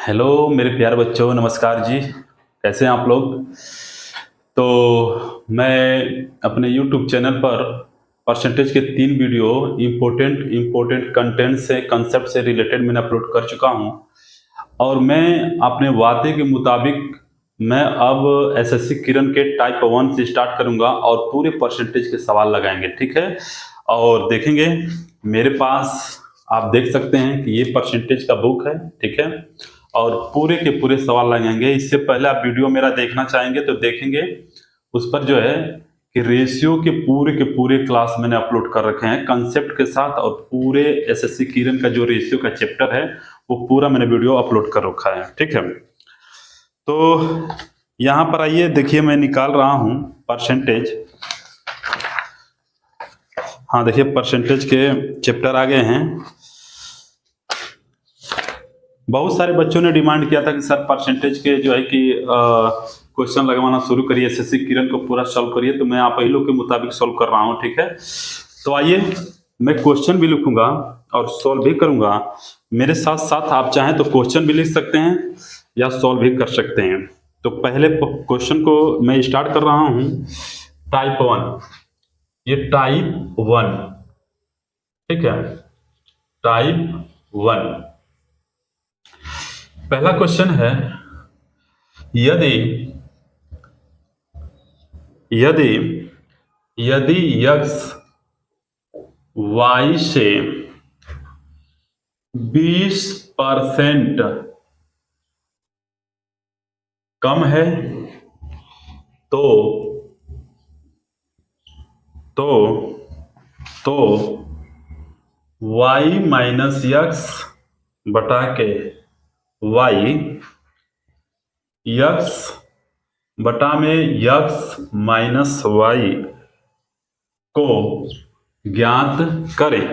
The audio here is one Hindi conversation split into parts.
हेलो मेरे प्यारे बच्चों, नमस्कार जी। कैसे हैं आप लोग? तो मैं अपने YouTube चैनल पर परसेंटेज के 3 वीडियो इम्पोर्टेंट कंटेंट से कंसेप्ट से रिलेटेड मैंने अपलोड कर चुका हूं और मैं अपने वादे के मुताबिक मैं अब एसएससी किरण के टाइप 1 से स्टार्ट करूंगा और पूरे परसेंटेज के सवाल लगाएंगे, ठीक है। और देखेंगे मेरे पास आप देख सकते हैं कि ये परसेंटेज का बुक है, ठीक है, और पूरे के पूरे सवाल लगाएंगे। इससे पहले आप वीडियो मेरा देखना चाहेंगे तो देखेंगे, उस पर जो है कि रेशियो के पूरे क्लास मैंने अपलोड कर रखे हैं कंसेप्ट के साथ, और पूरे एसएससी किरण का जो रेशियो का चैप्टर है वो पूरा मैंने वीडियो अपलोड कर रखा है, ठीक है। तो यहाँ पर आइए, देखिए मैं निकाल रहा हूँ परसेंटेज। हाँ देखिए, परसेंटेज के चैप्टर आ गए हैं। बहुत सारे बच्चों ने डिमांड किया था कि सर परसेंटेज के जो है कि क्वेश्चन लगवाना शुरू करिए, एसएससी किरण को पूरा सॉल्व करिए। तो मैं आप ही लोग के मुताबिक सॉल्व कर रहा हूँ, ठीक है। तो आइए, मैं क्वेश्चन भी लिखूंगा और सॉल्व भी करूंगा। मेरे साथ साथ आप चाहें तो क्वेश्चन भी लिख सकते हैं या सॉल्व भी कर सकते हैं। तो पहले क्वेश्चन को मैं स्टार्ट कर रहा हूँ। टाइप 1, ये टाइप 1, ठीक है, टाइप 1। पहला क्वेश्चन है, यदि x y से 20% कम है तो y माइनस x बटा के y, x बटा में x माइनस y को ज्ञात करें।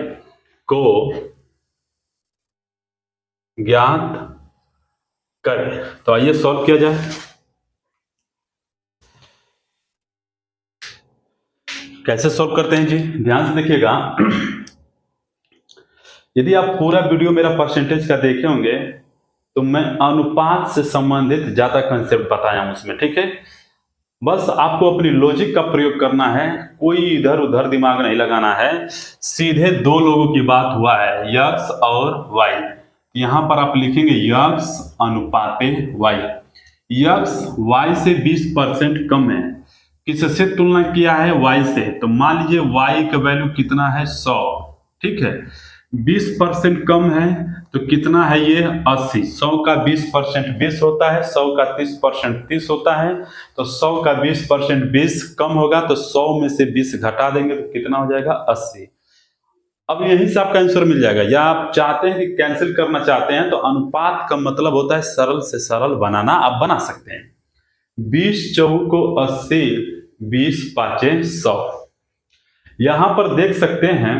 तो आइए सॉल्व किया जाए। कैसे सॉल्व करते हैं जी, ध्यान से देखिएगा। यदि आप पूरा वीडियो मेरा परसेंटेज का देखे होंगे तो मैं अनुपात से संबंधित ज्यादा कंसेप्ट बताया हूं उसमें, ठीक है। बस आपको अपनी लॉजिक का प्रयोग करना है, कोई इधर उधर दिमाग नहीं लगाना है। सीधे दो लोगों की बात हुआ है, x और y। यहां पर आप लिखेंगे x अनुपाते y। x y से 20% कम है। किससे तुलना किया है? y से। तो मान लीजिए y का वैल्यू कितना है? 100, ठीक है। 20% कम है तो कितना है ये? 80। 100 का 20% 20 होता है, 100 का 30% 30 होता है। तो 100 का 20% 20 कम होगा, तो 100 में से 20 घटा देंगे तो कितना हो जाएगा? 80। अब यहीं से आपका आंसर मिल जाएगा। या आप चाहते हैं कि कैंसिल करना चाहते हैं तो अनुपात का मतलब होता है सरल से सरल बनाना, आप बना सकते हैं। 20 चौको 80, 20 पाँचे 100। यहां पर देख सकते हैं,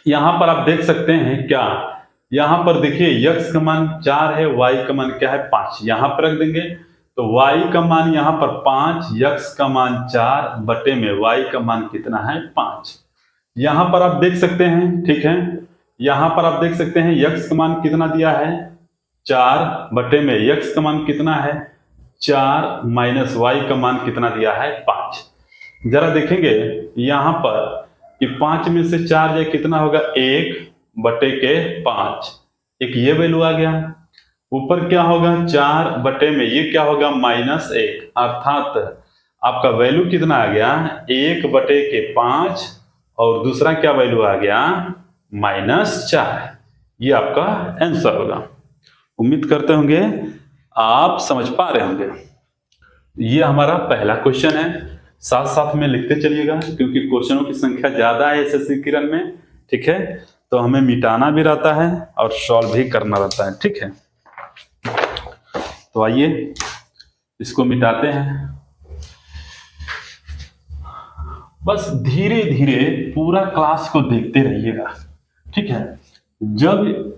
यहां पर आप देख सकते हैं क्या, यहां पर देखिए x का मान 4 है, y का मान क्या है? 5। यहां पर रख देंगे तो y का मान यहां पर 5, x का मान 4 बटे में y का मान कितना है? 5। यहां पर आप देख सकते हैं, ठीक है, यहां पर आप देख सकते हैं x का मान कितना दिया है? 4 बटे में x का मान कितना है? 4 माइनस y का मान कितना दिया है? 5। जरा देखेंगे यहां पर कि 5 में से 4 जाए कितना होगा? 1 बटे के 5। एक ये वैल्यू आ गया। ऊपर क्या होगा? 4 बटे में ये क्या होगा? -1। अर्थात आपका वैल्यू कितना आ गया? 1 बटे के 5, और दूसरा क्या वैल्यू आ गया? -4। ये आपका आंसर होगा। उम्मीद करते होंगे आप समझ पा रहे होंगे। ये हमारा पहला क्वेश्चन है। साथ साथ में लिखते चलिएगा क्योंकि क्वेश्चनों की संख्या ज्यादा है एसएससी किरण में, ठीक है। तो हमें मिटाना भी रहता है और सॉल्व भी करना रहता है, ठीक है। तो आइए इसको मिटाते हैं। बस धीरे धीरे पूरा क्लास को देखते रहिएगा, ठीक है। जब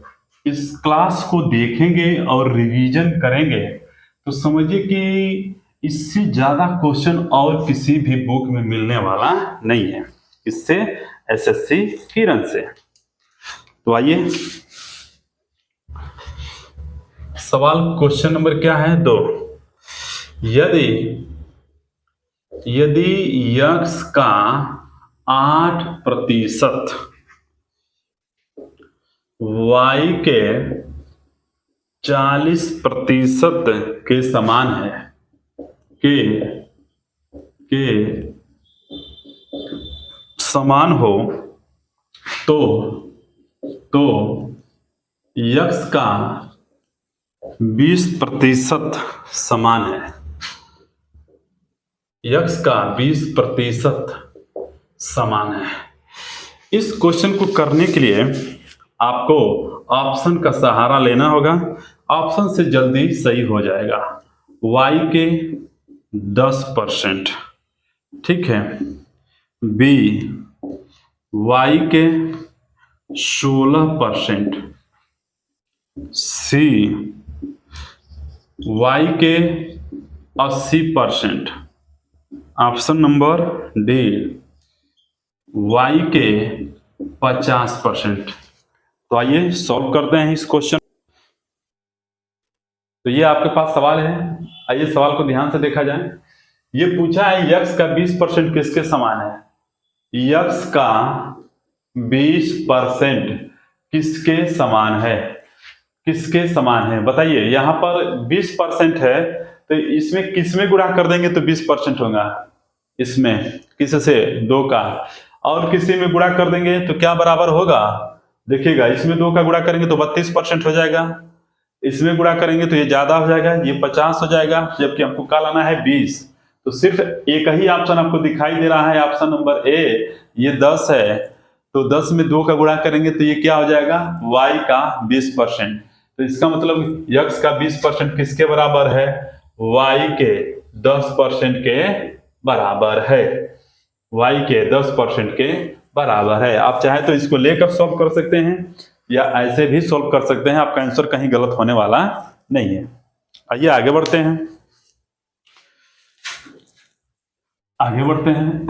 इस क्लास को देखेंगे और रिवीजन करेंगे तो समझिए कि इससे ज्यादा क्वेश्चन और किसी भी बुक में मिलने वाला नहीं है, इससे एसएससी किरण से। तो आइए सवाल क्वेश्चन नंबर क्या है 2। यदि यदि यक्स का 8% वाई के 40% के समान है, के समान हो, तो यक्स का 20% समान है। यक्स का 20% समान है। इस क्वेश्चन को करने के लिए आपको ऑप्शन का सहारा लेना होगा। ऑप्शन से जल्दी सही हो जाएगा। y के 10%, ठीक है, b y के 16%, c y के 80%, ऑप्शन नंबर डी y के 50%। तो आइए सॉल्व करते हैं इस क्वेश्चन। तो ये आपके पास सवाल है। आइए सवाल को ध्यान से देखा जाए। ये पूछा है यक्स का 20% किसके समान है। यक्स का 20% किसके समान है, किसके समान है बताइए। यहां पर 20% है तो इसमें किसमें गुणा कर देंगे तो 20% होगा। इसमें किससे 2 का, और किसी में गुणा कर देंगे तो क्या बराबर होगा। देखिएगा, इसमें 2 का गुणा करेंगे तो 32% हो जाएगा। इसमें गुणा करेंगे तो ये ज्यादा हो जाएगा, ये 50 हो जाएगा, जबकि हमको क्या लाना है 20। तो सिर्फ एक ही ऑप्शन आपको दिखाई दे रहा है, ऑप्शन नंबर ए, ये 10 है। तो 10 में 2 का गुणा करेंगे तो ये क्या हो जाएगा y का 20%। तो इसका मतलब यक्स का 20% किसके बराबर है, y के 10% के बराबर है। y के 10% के बराबर है। आप चाहे तो इसको लेकर सॉल्व कर सकते हैं या ऐसे भी सॉल्व कर सकते हैं, आपका आंसर कहीं गलत होने वाला नहीं है। आइए आगे बढ़ते हैं, आगे बढ़ते हैं।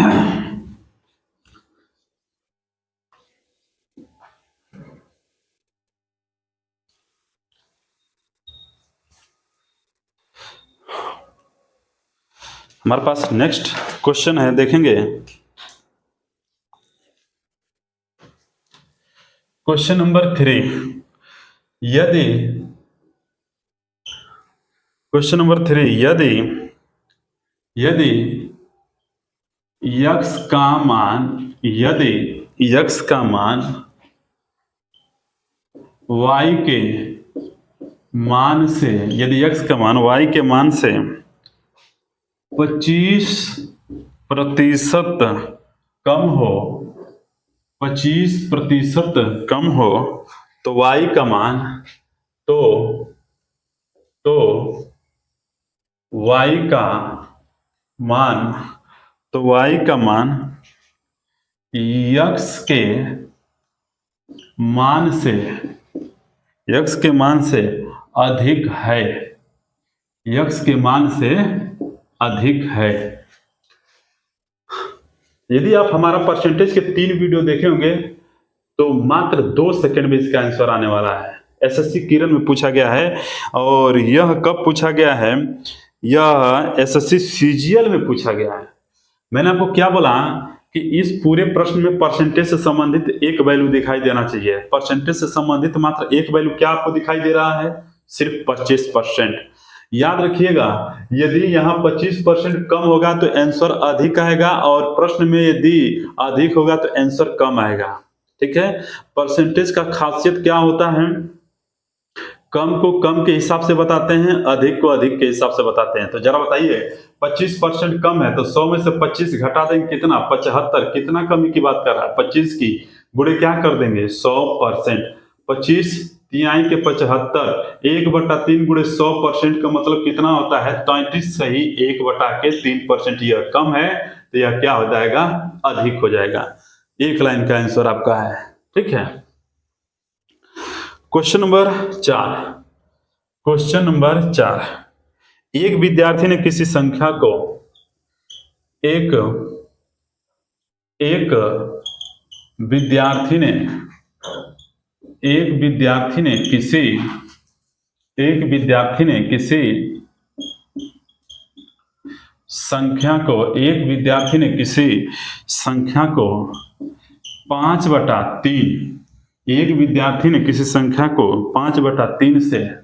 हमारे पास नेक्स्ट क्वेश्चन है, देखेंगे क्वेश्चन नंबर 3। यदि क्वेश्चन नंबर 3, यदि यक्स का मान, यदि यक्स का मान y के मान से, यदि यक्स का मान y के मान से 25% कम हो, 25% कम हो तो y का मान, तो y का मान, तो y का मान यक्स के मान से, यक्स के मान से अधिक है, यक्स के मान से अधिक है। यदि आप हमारा परसेंटेज के 3 वीडियो देखे होंगे तो मात्र 2 सेकंड में इसका आंसर आने वाला है। एसएससी किरण में पूछा गया है, और यह कब पूछा गया है, यह एसएससी सीजीएल में पूछा गया है। मैंने आपको क्या बोला कि इस पूरे प्रश्न में परसेंटेज से संबंधित एक वैल्यू दिखाई देना चाहिए। परसेंटेज से संबंधित मात्र एक वैल्यू क्या आपको दिखाई दे रहा है, सिर्फ 25%। याद रखिएगा, यदि यहाँ 25% कम होगा तो आंसर अधिक आएगा, और प्रश्न में यदि अधिक होगा तो आंसर कम आएगा। ठीक है, परसेंटेज का खासियत क्या होता है, कम को कम के हिसाब से बताते हैं, अधिक को अधिक के हिसाब से बताते हैं। तो जरा बताइए, 25% कम है तो 100 में से 25 घटा देंगे कितना, 75। कितना कमी की बात कर रहा है, 25 की गुणे क्या कर देंगे 100%। 25 तिहाई के 75, 1/3 गुणे 100% का मतलब कितना होता है 33 सही, 1/3%। यह कम है तो यह क्या हो जाएगा, अधिक हो जाएगा। एक लाइन का आंसर आपका है। ठीक है, क्वेश्चन नंबर 4। क्वेश्चन नंबर 4, एक विद्यार्थी ने किसी संख्या को एक विद्यार्थी ने किसी एक विद्यार्थी ने किसी संख्या को 5/3, एक विद्यार्थी ने किसी संख्या को 5/3 से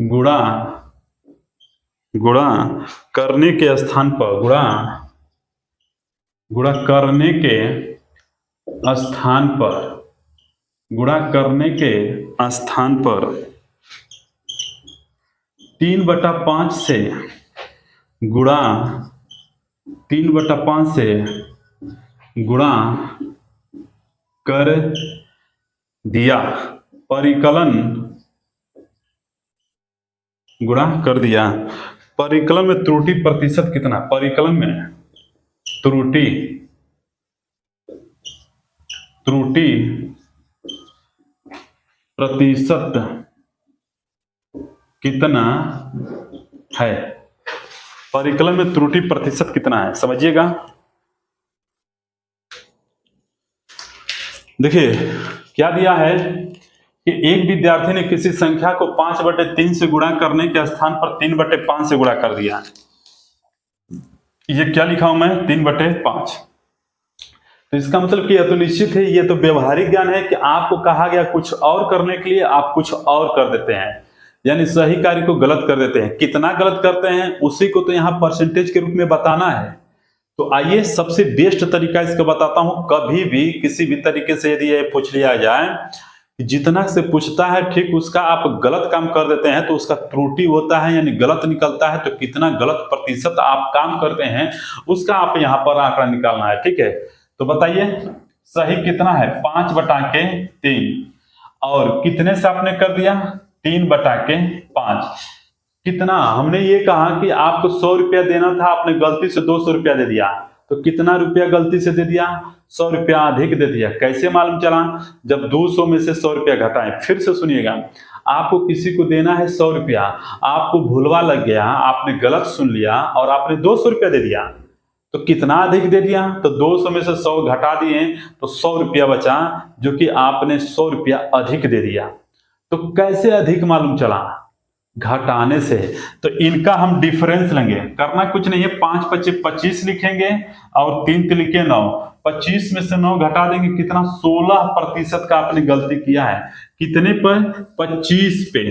गुणा करने के स्थान पर गुणा करने के स्थान पर 3/5 से गुणा कर दिया, परिकलन गुणा कर दिया। परिकलन में त्रुटि प्रतिशत कितना? परिकलन में त्रुटि प्रतिशत कितना है? परिकलन में त्रुटि प्रतिशत कितना है, समझिएगा। देखिए क्या दिया है कि एक विद्यार्थी ने किसी संख्या को 5/3 से गुणा करने के स्थान पर 3/5 से गुणा कर दिया। ये क्या लिखा हूं मैं? 3/5। तो इसका मतलब कि यह तो निश्चित है, ये तो व्यवहारिक ज्ञान है कि आपको कहा गया कुछ और करने के लिए आप कुछ और कर देते हैं, यानी सही कार्य को गलत कर देते हैं। कितना गलत करते हैं उसी को तो यहाँ परसेंटेज के रूप में बताना है। तो आइए सबसे बेस्ट तरीका इसका बताता हूं। कभी भी किसी भी तरीके से यदि ये पूछ लिया जाए, जितना से पूछता है ठीक उसका आप गलत काम कर देते हैं तो उसका त्रुटि होता है, यानी गलत निकलता है। तो कितना गलत प्रतिशत आप काम करते हैं उसका आप यहाँ पर आंकड़ा निकालना है, ठीक है। तो बताइए सही कितना है? 5/3 और कितने से आपने कर दिया? 3/5। कितना? हमने ये कहा कि आपको 100 रुपया देना था, आपने गलती से 200 रुपया दे दिया। तो कितना रुपया गलती से दे दिया? 100 रुपया अधिक दे दिया। कैसे मालूम चला? जब 200 में से 100 रुपया घटाएं। फिर से सुनिएगा, आपको किसी को देना है 100 रुपया, आपको भूलवा लग गया, आपने गलत सुन लिया और आपने 200 रुपया दे दिया। तो कितना अधिक दे दिया? तो 200 में से 100 घटा दिए तो 100 रुपया बचा, जो कि आपने 100 रुपया अधिक दे दिया। तो कैसे अधिक मालूम चला? घटाने से। तो इनका हम डिफरेंस लेंगे। करना कुछ नहीं है, 5×5 = 25 लिखेंगे और 3 लिखे 9। 25 में से 9 घटा देंगे, कितना? 16% का आपने गलती किया है। कितने पर? 25 पे।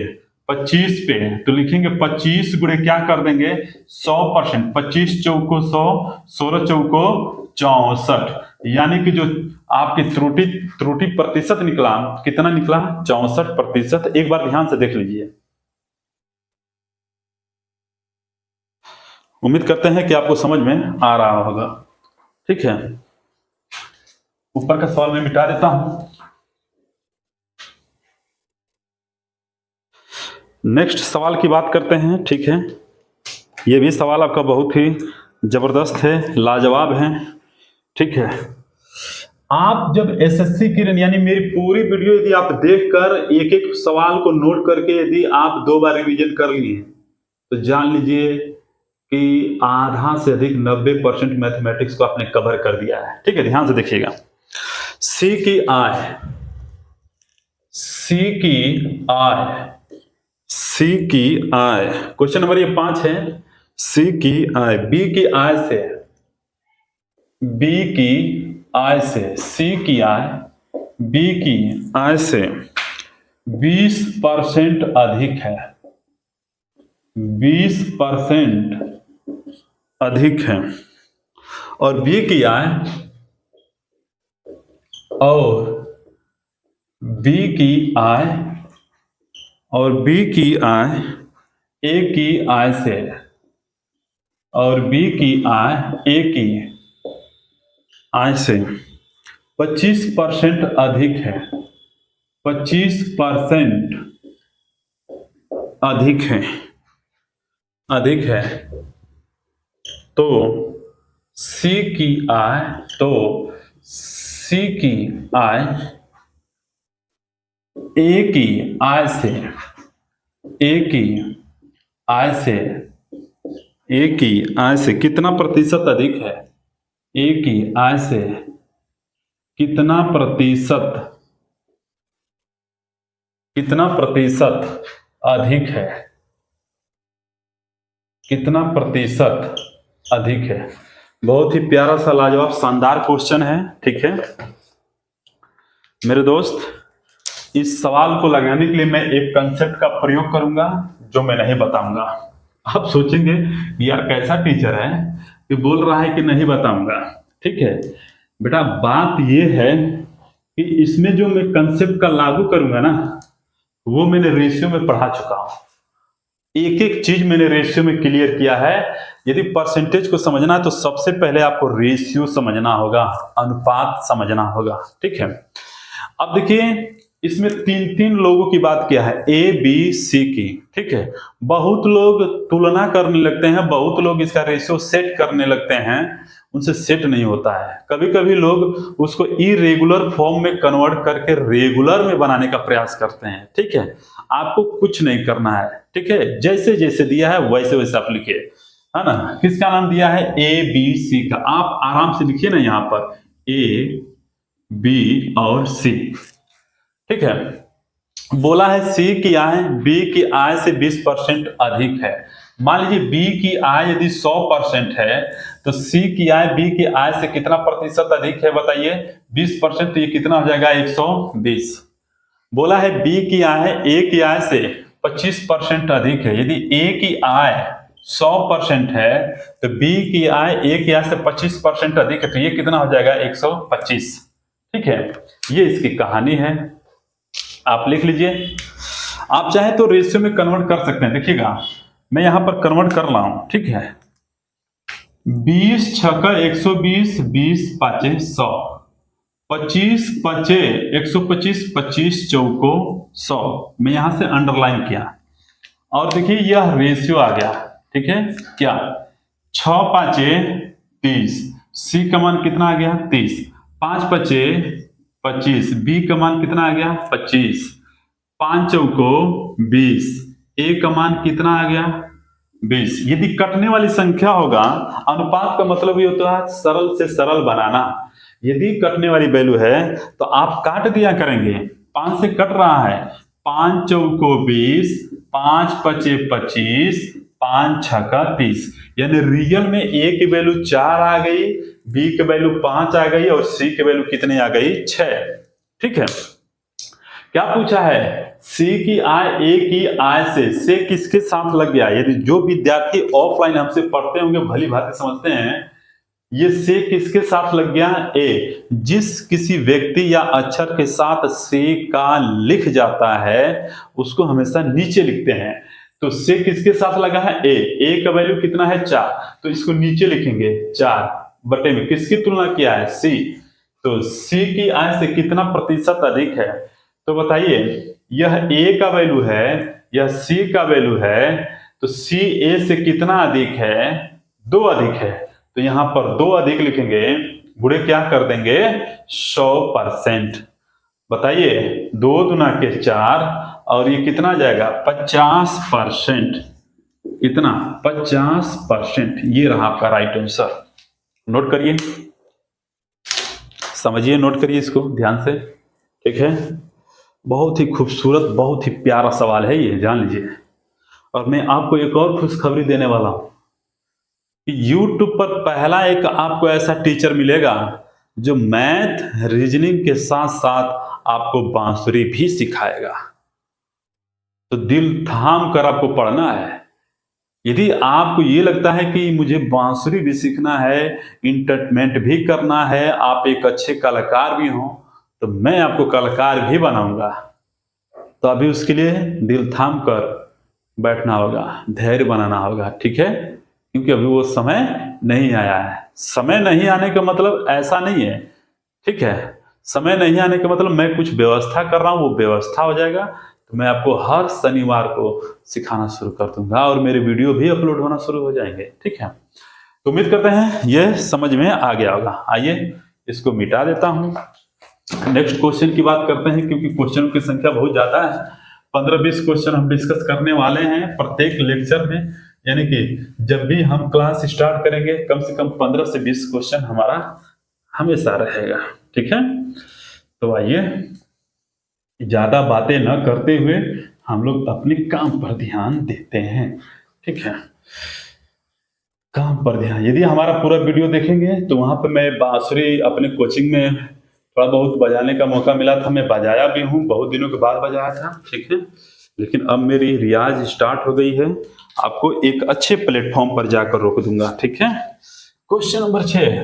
25 पे तो लिखेंगे 25 गुणे क्या कर देंगे? 100%। 25 चौको 100, 16 चौको 64, यानी कि जो आपकी त्रुटि प्रतिशत निकला, कितना निकला? 64%। एक बार ध्यान से देख लीजिए। उम्मीद करते हैं कि आपको समझ में आ रहा होगा, ठीक है। ऊपर का सवाल मैं मिटा देता हूं। नेक्स्ट सवाल की बात करते हैं, ठीक है। ये भी सवाल आपका बहुत ही जबरदस्त है, लाजवाब है, ठीक है। आप जब एसएससी की यानी मेरी पूरी वीडियो यदि आप देखकर एक एक सवाल को नोट करके यदि आप 2 बार रिवीजन कर लिए तो जान लीजिए कि आधा से अधिक 90% मैथमेटिक्स को आपने कवर कर दिया है, ठीक है। ध्यान से देखिएगा। सी की आय, क्वेश्चन नंबर ये 5 है। सी की आय, बी की आय से सी की आय बी की आय से 20% अधिक है। 20% अधिक है। और बी की आय ए की आय से, और बी की आय ए की आय से 25% अधिक है। 25% अधिक है। तो सी की आय ए की आय से कितना प्रतिशत अधिक है? ए की आय से कितना प्रतिशत अधिक है, कितना प्रतिशत अधिक है। बहुत ही प्यारा सा लाजवाब शानदार क्वेश्चन है। ठीक है मेरे दोस्त, इस सवाल को लगाने के लिए मैं एक कंसेप्ट का प्रयोग करूंगा जो मैं नहीं बताऊंगा। आप सोचेंगे यार कैसा टीचर है कि बोल रहा है कि नहीं बताऊंगा। ठीक है बेटा, बात यह है कि इसमें जो मैं कंसेप्ट का लागू करूंगा ना, वो मैंने रेशियो में पढ़ा चुका हूं। एक एक चीज मैंने रेशियो में क्लियर किया है। यदि परसेंटेज को समझना है तो सबसे पहले आपको रेशियो समझना होगा, अनुपात समझना होगा। ठीक है, अब देखिए इसमें तीन तीन लोगों की बात किया है, ए बी सी की। ठीक है, बहुत लोग तुलना करने लगते हैं, बहुत लोग इसका रेशियो सेट करने लगते हैं, उनसे सेट नहीं होता है। कभी कभी लोग उसको इरेगुलर फॉर्म में कन्वर्ट करके रेगुलर में बनाने का प्रयास करते हैं। ठीक है, आपको कुछ नहीं करना है। ठीक है, जैसे जैसे दिया है वैसे वैसे आप लिखिए, है ना। किसका नाम दिया है? ए बी सी का। आप आराम से लिखिए ना यहाँ पर ए बी और सी। ठीक है, बोला है सी की आय बी की आय से 20% अधिक है। मान लीजिए बी की आय यदि 100% है तो सी की आय बी की आय से कितना प्रतिशत अधिक है बताइए? 20%। तो ये कितना हो जाएगा? 120। बोला है बी की आय ए की आय से 25% अधिक है। यदि ए की आय 100% है तो बी की आय ए की आय से 25% अधिक है, तो ये कितना हो जाएगा? 125। ठीक है, ये इसकी कहानी है, आप लिख लीजिए। आप चाहे तो रेशियो में कन्वर्ट कर सकते हैं। देखिएगा मैं यहां पर कन्वर्ट कर रहा हूं। ठीक है, 20 छक्का 120, 20 पाँचे 100, 25 पाँचे 125, 25 चौको 100। मैं यहां से अंडरलाइन किया और देखिए यह रेशियो आ गया। ठीक है, क्या 6 पाँचे 30, सी का मान कितना आ गया? 30। 5 पचे 25, बी का मान कितना आ गया? 25। 5 चौको 20, ए का मान कितना आ गया? 20। यदि कटने वाली संख्या होगा, अनुपात का मतलब ये होता है सरल से सरल बनाना। यदि कटने वाली वैल्यू है तो आप काट दिया करेंगे। 5 से कट रहा है, 5 चौको 20, 5 पचे 25, 5 छक्का 30। यानी रियल में ए की वैल्यू 4 आ गई, बी की वैल्यू 5 आ गई और सी की वैल्यू कितनी आ गई? 6। ठीक है, क्या पूछा है? सी की आय ए की आय से किसके साथ लग गया? यदि जो विद्यार्थी ऑफलाइन हमसे पढ़ते होंगे भली भांति समझते हैं, ये से किसके साथ लग गया? ए। जिस किसी व्यक्ति या अक्षर के साथ से का लिख जाता है उसको हमेशा नीचे लिखते हैं। तो से किसके साथ लगा है? ए का वैल्यू कितना है? 4। तो इसको नीचे लिखेंगे 4 बटे में किसकी तुलना किया है? सी। तो सी की आय से कितना प्रतिशत अधिक है? तो बताइए, यह ए का वैल्यू है, यह सी का वैल्यू है, तो सी ए से कितना अधिक है? 2 अधिक है। तो यहां पर 2 अधिक लिखेंगे, बुढ़े क्या कर देंगे? 100%। बताइए 2 दूना के 4 और ये कितना जाएगा? 50%। इतना 50%। ये रहा आपका राइट आंसर। नोट करिए, समझिए, नोट करिए इसको ध्यान से। ठीक है, बहुत ही खूबसूरत, बहुत ही प्यारा सवाल है ये, जान लीजिए। और मैं आपको एक और खुशखबरी देने वाला हूं कि YouTube पर पहला एक आपको ऐसा टीचर मिलेगा जो मैथ रीजनिंग के साथ साथ आपको बांसुरी भी सिखाएगा। तो दिल थाम कर आपको पढ़ना है। यदि आपको ये लगता है कि मुझे बांसुरी भी सीखना है, इंटरटेनमेंट भी करना है, आप एक अच्छे कलाकार भी हो, तो मैं आपको कलाकार भी बनाऊंगा। तो अभी उसके लिए दिल थाम कर बैठना होगा, धैर्य बनाना होगा। ठीक है, क्योंकि अभी वो समय नहीं आया है। समय नहीं आने का मतलब ऐसा नहीं है। ठीक है, समय नहीं आने का मतलब मैं कुछ व्यवस्था कर रहा हूं, वो व्यवस्था हो जाएगा तो मैं आपको हर शनिवार को सिखाना शुरू कर दूंगा और मेरे वीडियो भी अपलोड होना शुरू हो जाएंगे। ठीक है, तो उम्मीद करते हैं यह समझ में आ गया होगा। आइए इसको मिटा देता हूं, नेक्स्ट क्वेश्चन की बात करते हैं, क्योंकि क्वेश्चनों की संख्या बहुत ज्यादा है। 15-20 क्वेश्चन हम डिस्कस करने वाले हैं प्रत्येक लेक्चर में। यानी कि जब भी हम क्लास स्टार्ट करेंगे कम से कम 15 से 20 क्वेश्चन हमारा हमेशा रहेगा। ठीक है, तो आइए ज्यादा बातें न करते हुए हम लोग अपने काम पर ध्यान देते हैं, ठीक है, काम पर ध्यान। यदि हमारा पूरा वीडियो देखेंगे तो वहां पर मैं बांसुरी अपने कोचिंग में थोड़ा बहुत बजाने का मौका मिला था, मैं बजाया भी हूँ, बहुत दिनों के बाद बजाया था, ठीक है, लेकिन अब मेरी रियाज स्टार्ट हो गई है, आपको एक अच्छे प्लेटफॉर्म पर जाकर रोक दूंगा, ठीक है। क्वेश्चन नंबर 6,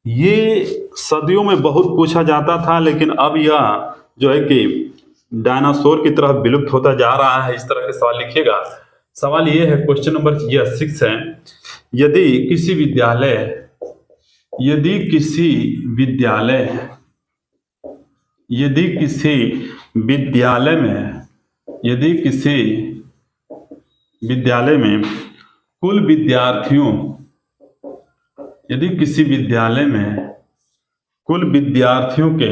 ये सदियों में बहुत पूछा जाता था, लेकिन अब यह जो है कि डायनासोर की तरह विलुप्त होता जा रहा है, इस तरह के सवाल लिखिएगा। सवाल ये है, क्वेश्चन नंबर 6 है, यदि किसी विद्यालय यदि किसी विद्यालय में कुल विद्यार्थियों के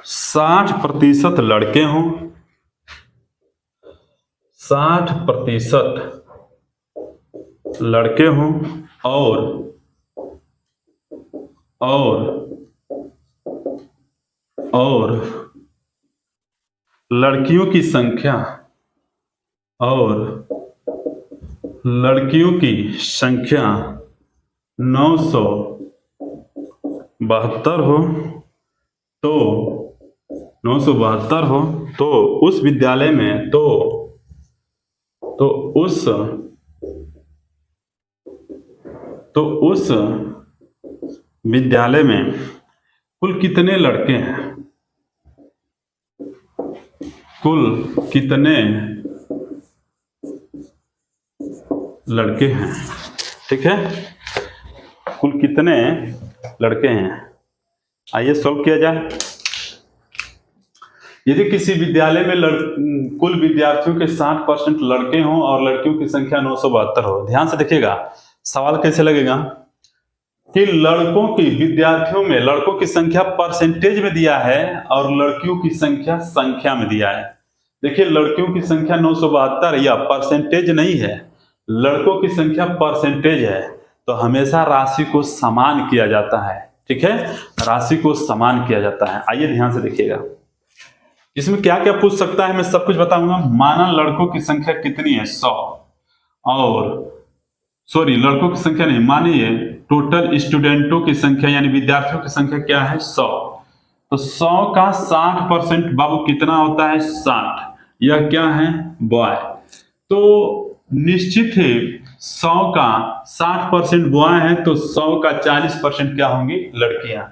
60% लड़के हों, 60% लड़के हों और लड़कियों की संख्या 972 हो, तो उस विद्यालय में कुल कितने लड़के हैं? कुल कितने लड़के हैं, ठीक है, कुल कितने लड़के हैं। आइए सॉल्व किया जाए। यदि किसी विद्यालय में कुल विद्यार्थियों के 60% लड़के हों और लड़कियों की संख्या 972 हो, ध्यान से देखिएगा सवाल कैसे लगेगा कि विद्यार्थियों में लड़कों की संख्या परसेंटेज में दिया है और लड़कियों की संख्या में दिया है। देखिए लड़कियों की संख्या 972 या परसेंटेज नहीं है, लड़कों की संख्या परसेंटेज है, तो हमेशा राशि को समान किया जाता है, ठीक है, राशि को समान किया जाता है। आइए ध्यान से देखिएगा, इसमें क्या क्या पूछ सकता है मैं सब कुछ बताऊंगा। माना लड़कों की संख्या कितनी है 100, और लड़कों की संख्या नहीं, मानिए टोटल स्टूडेंटों की संख्या यानी विद्यार्थियों की संख्या क्या है 100, तो 100 का 60% बाबू कितना होता है 60, यह क्या है बॉय, तो निश्चित है 100 का 60% बॉय है, तो 100 का 40% क्या होंगी लड़कियां,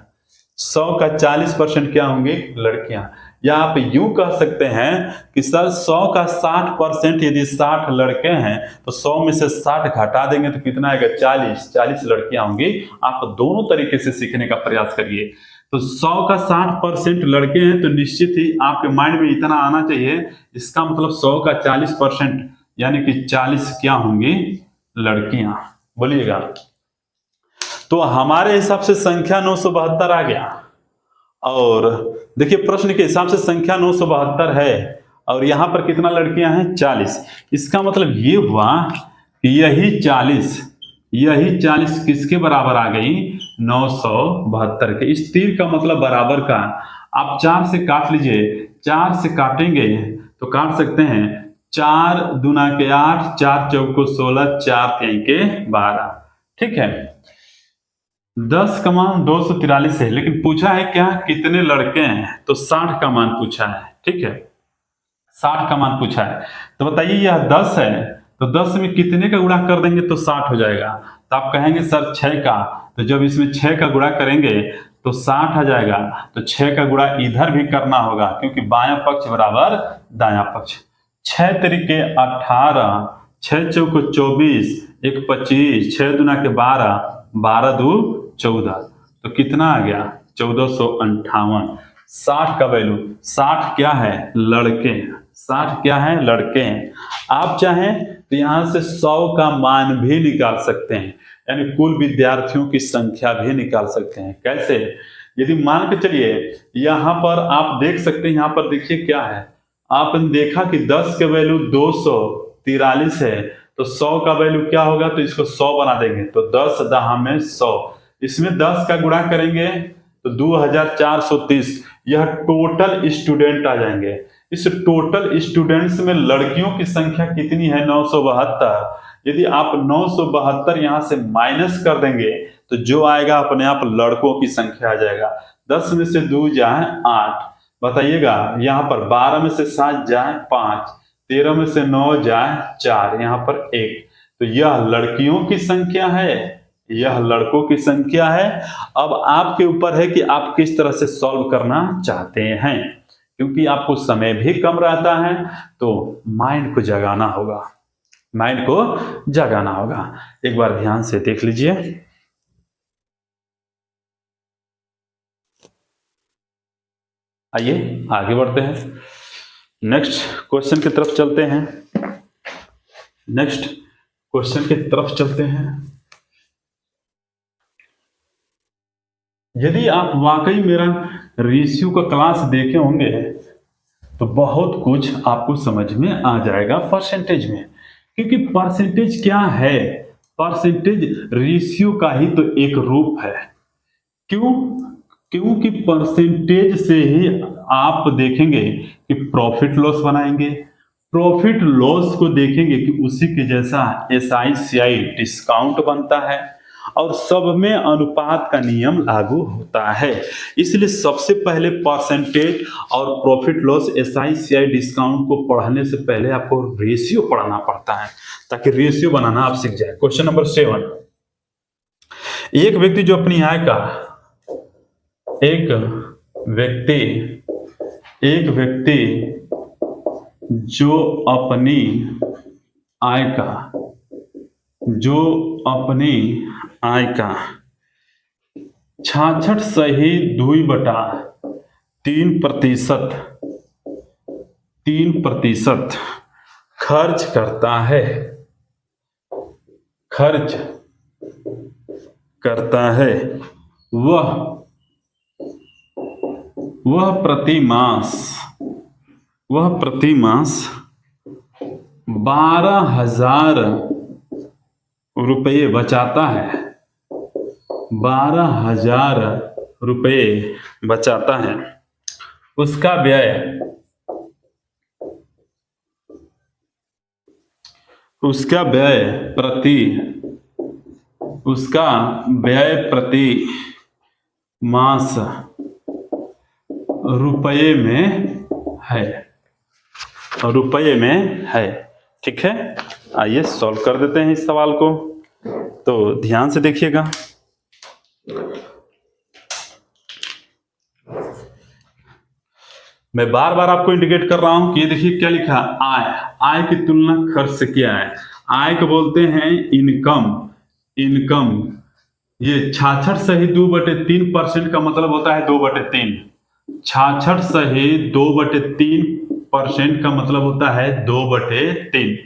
100 का 40% क्या होंगी लड़कियां। या आप यूं कह सकते हैं कि सर 100 का 60% यदि 60 लड़के हैं तो 100 में से 60 घटा देंगे तो कितना आएगा 40 लड़कियां होंगी। आप दोनों तरीके से सीखने का प्रयास करिए। तो 100 का 60% लड़के हैं तो निश्चित ही आपके माइंड में इतना आना चाहिए, इसका मतलब 100 का 40% यानी कि 40 क्या होंगी लड़कियां, बोलिएगा। तो हमारे हिसाब से संख्या 972 आ गया, और देखिए प्रश्न के हिसाब से संख्या 972 है और यहां पर कितना लड़कियां हैं 40, इसका मतलब ये हुआ कि यही 40 किसके बराबर आ गई 972 के। इस तीर का मतलब बराबर का आप 4 से काट लीजिए, 4 से काटेंगे तो काट सकते हैं 4 दूना के 8, 4 चौको 16, 4 3 के 12, ठीक है। 10 का मान 243 है, लेकिन पूछा है क्या कितने लड़के हैं, तो 60 का मान पूछा है, ठीक है, 60 का मान पूछा है। तो बताइए यह 10 है तो 10 में कितने का गुणा कर देंगे तो 60 हो जाएगा। तो आप कहेंगे सर 6 का, तो जब इसमें 6 का गुणा करेंगे तो 60 आ जाएगा, तो 6 का गुणा इधर भी करना होगा क्योंकि बायां पक्ष बराबर दायां पक्ष। 6 तरीके 18, 6 चौको 24, 1 25, 6 दूना के 12, 12 दू 14, तो कितना आ गया 1458। 60 का वैल्यू, 60 क्या है लड़के, 60 क्या है लड़के हैं। आप चाहें तो यहां से 100 का मान भी निकाल सकते हैं, यानी कुल विद्यार्थियों की संख्या भी निकाल सकते हैं। कैसे, यदि मान के चलिए यहां पर आप देख सकते हैं, यहां पर देखिए क्या है, आपने देखा कि 10 के वैल्यू 243 है, तो 100 का वैल्यू क्या होगा, तो इसको 100 बना देंगे, तो 10 दहा में 100, इसमें 10 का गुणा करेंगे तो 2430, यह टोटल स्टूडेंट आ जाएंगे। इस टोटल स्टूडेंट्स में लड़कियों की संख्या कितनी है? 972। यदि आप 972 यहां से माइनस कर देंगे तो जो आएगा अपने आप लड़कों की संख्या आ जाएगा। 10 में से 2 जाए 8, बताइएगा। यहाँ पर 12 में से 7 जाए 5, 13 में से 9 जाए 4, यहाँ पर 1। तो यह लड़कियों की संख्या है, यह लड़कों की संख्या है। अब आपके ऊपर है कि आप किस तरह से सॉल्व करना चाहते हैं, क्योंकि आपको समय भी कम रहता है तो माइंड को जगाना होगा, माइंड को जगाना होगा। एक बार ध्यान से देख लीजिए। आइए आगे बढ़ते हैं, नेक्स्ट क्वेश्चन की तरफ चलते हैं। नेक्स्ट क्वेश्चन की तरफ चलते हैं। यदि आप वाकई मेरा रेशियो का क्लास देखे होंगे तो बहुत कुछ आपको समझ में आ जाएगा परसेंटेज में, क्योंकि परसेंटेज क्या है? परसेंटेज रेशियो का ही तो एक रूप है। क्यों? क्योंकि परसेंटेज से ही आप देखेंगे कि प्रॉफिट लॉस बनाएंगे, प्रॉफिट लॉस को देखेंगे कि उसी के जैसा SICI डिस्काउंट बनता है, और सब में अनुपात का नियम लागू होता है। इसलिए सबसे पहले परसेंटेज और प्रॉफिट लॉस SICI डिस्काउंट को पढ़ने से पहले आपको रेशियो पढ़ना पड़ता है, ताकि रेशियो बनाना आप सीख जाए। क्वेश्चन नंबर 7, एक व्यक्ति जो अपनी आय का एक व्यक्ति जो अपनी आय का 66.3% खर्च करता है, वह प्रति मास 12,000 रुपये बचाता है, 12,000 रुपये बचाता है। उसका व्यय प्रति मास रुपये में है। ठीक है, आइए सॉल्व कर देते हैं इस सवाल को। तो ध्यान से देखिएगा। मैं बार बार आपको इंडिकेट कर रहा हूं कि ये देखिए क्या लिखा है, आय की तुलना खर्च से किया है। आय को बोलते हैं इनकम। ये 66 सही 2/3% का मतलब होता है 2/3। 66 सही 2/3% का मतलब होता है 2/3।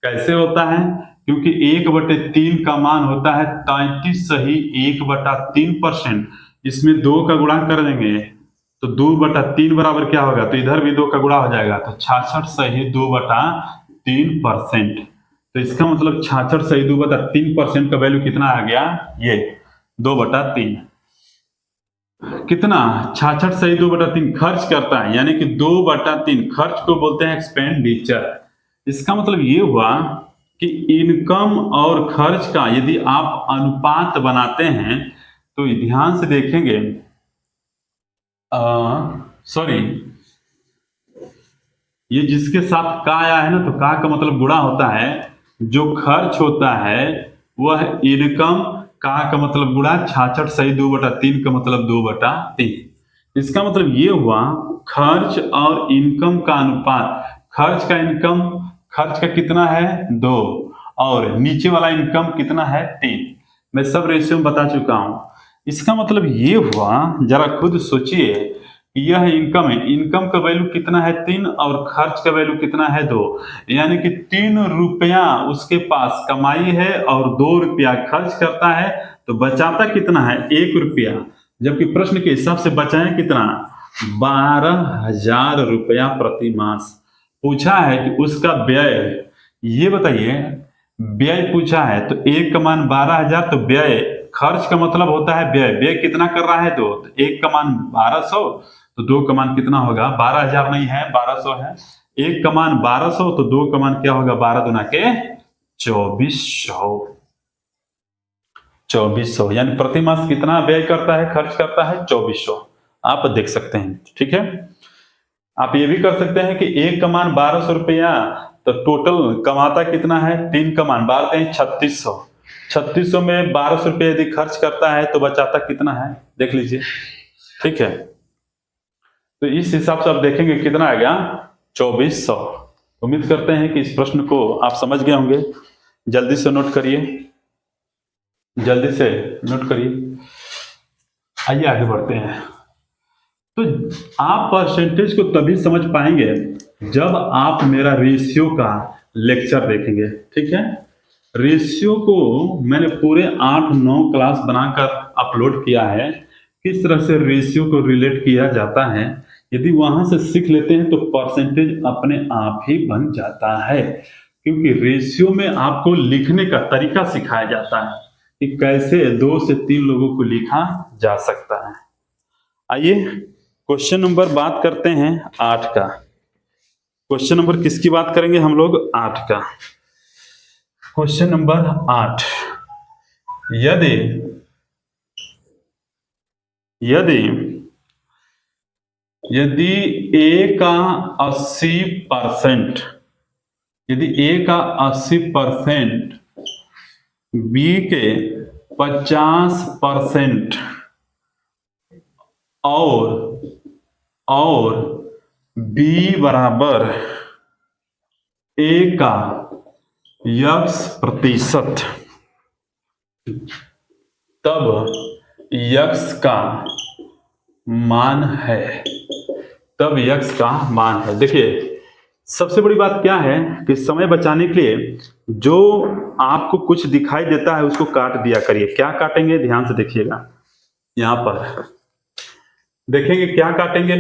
कैसे होता है? क्योंकि 1/3 का मान होता है 33 सही 1/3%। इसमें 2 का गुणा कर देंगे तो 2/3 बराबर क्या होगा? तो इधर भी 2 का गुणा हो जाएगा, तो 66 सही 2/3%। तो इसका मतलब 66 सही 2/3% का वैल्यू कितना आ गया? ये 2/3। कितना? 66 सही 2/3 खर्च करता है, यानी कि 2/3 खर्च को बोलते हैं एक्सपेंडिचर। इसका मतलब ये हुआ कि इनकम और खर्च का यदि आप अनुपात बनाते हैं तो ध्यान से देखेंगे, ये जिसके साथ का आया है ना, तो का मतलब गुणा होता है। जो खर्च होता है वह इनकम, का मतलब गुणा 66 सही 2/3 का मतलब 2/3। इसका मतलब ये हुआ खर्च और इनकम का अनुपात। खर्च का कितना है? 2, और नीचे वाला इनकम कितना है? 3। मैं सब रेशियो बता चुका हूं। इसका मतलब ये हुआ, जरा खुद सोचिए, यह इनकम है, इनकम का वैल्यू कितना है? 3, और खर्च का वैल्यू कितना है? 2। यानी कि 3 रुपया उसके पास कमाई है और 2 रुपया खर्च करता है, तो बचाता कितना है? 1 रुपया। जबकि प्रश्न के हिसाब से बचाएं कितना? 12,000 रुपया प्रति मास। पूछा है कि उसका व्यय, ये बताइए, व्यय पूछा है तो 1 का मान 12,000, तो व्यय, खर्च का मतलब होता है व्यय कितना कर रहा है? 2, तो 1 का मान 1200, तो 2 का मान कितना होगा, 12,000 नहीं है, 1200 है। 1 का मान 1200, तो 2 का मान क्या होगा, 12 दूना के 2400। 2400 यानी प्रति मास कितना व्यय करता है, खर्च करता है, 2400। आप देख सकते हैं, ठीक है। आप ये भी कर सकते हैं कि 1 का मान 1200 रुपया, तो टोटल कमाता कितना है, 3 का मान 12 हैं 3600। 3600 में 1200 रुपया यदि खर्च करता है तो बचाता कितना है, देख लीजिए, ठीक है। तो इस हिसाब से आप देखेंगे कितना आएगा, 2400। उम्मीद करते हैं कि इस प्रश्न को आप समझ गए होंगे। जल्दी से नोट करिए, जल्दी से नोट करिए। आइए आगे बढ़ते हैं। तो आप परसेंटेज को तभी समझ पाएंगे जब आप मेरा रेशियो का लेक्चर देखेंगे, ठीक है। रेशियो को मैंने पूरे 8-9 क्लास बनाकर अपलोड किया है, किस तरह से रेशियो को रिलेट किया जाता है। यदि वहां से सीख लेते हैं तो परसेंटेज अपने आप ही बन जाता है, क्योंकि रेशियो में आपको लिखने का तरीका सिखाया जाता है कि कैसे 2 से 3 लोगों को लिखा जा सकता है। आइए क्वेश्चन नंबर बात करते हैं 8 का। क्वेश्चन नंबर किसकी बात करेंगे हम लोग, 8 का। क्वेश्चन नंबर 8, यदि A का 80%, यदि A का 80%, B के 50% और B बराबर A का X%, तब X का मान है, तब X का मान है। देखिए सबसे बड़ी बात क्या है कि समय बचाने के लिए जो आपको कुछ दिखाई देता है उसको काट दिया करिए। क्या काटेंगे, ध्यान से देखिएगा। यहां पर देखेंगे क्या काटेंगे,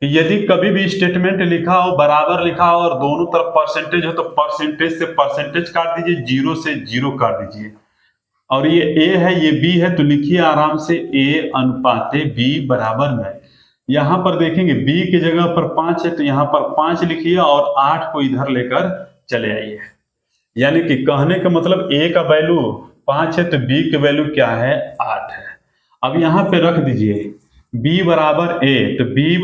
यदि कभी भी स्टेटमेंट लिखा हो, बराबर लिखा हो और दोनों तरफ परसेंटेज हो, तो परसेंटेज से परसेंटेज काट दीजिए, 0 से 0 काट दीजिए। और ये A है, ये B है, तो लिखिए आराम से A अनुपात B बराबर में। यहां पर देखेंगे B की जगह पर 5 है, तो यहां पर 5 लिखिए और 8 को इधर लेकर चले आइए। यानी कि कहने का मतलब A का वैल्यू 5 है तो B की वैल्यू क्या है, 8 है। अब यहां पे रख दीजिए B बराबर A, तो B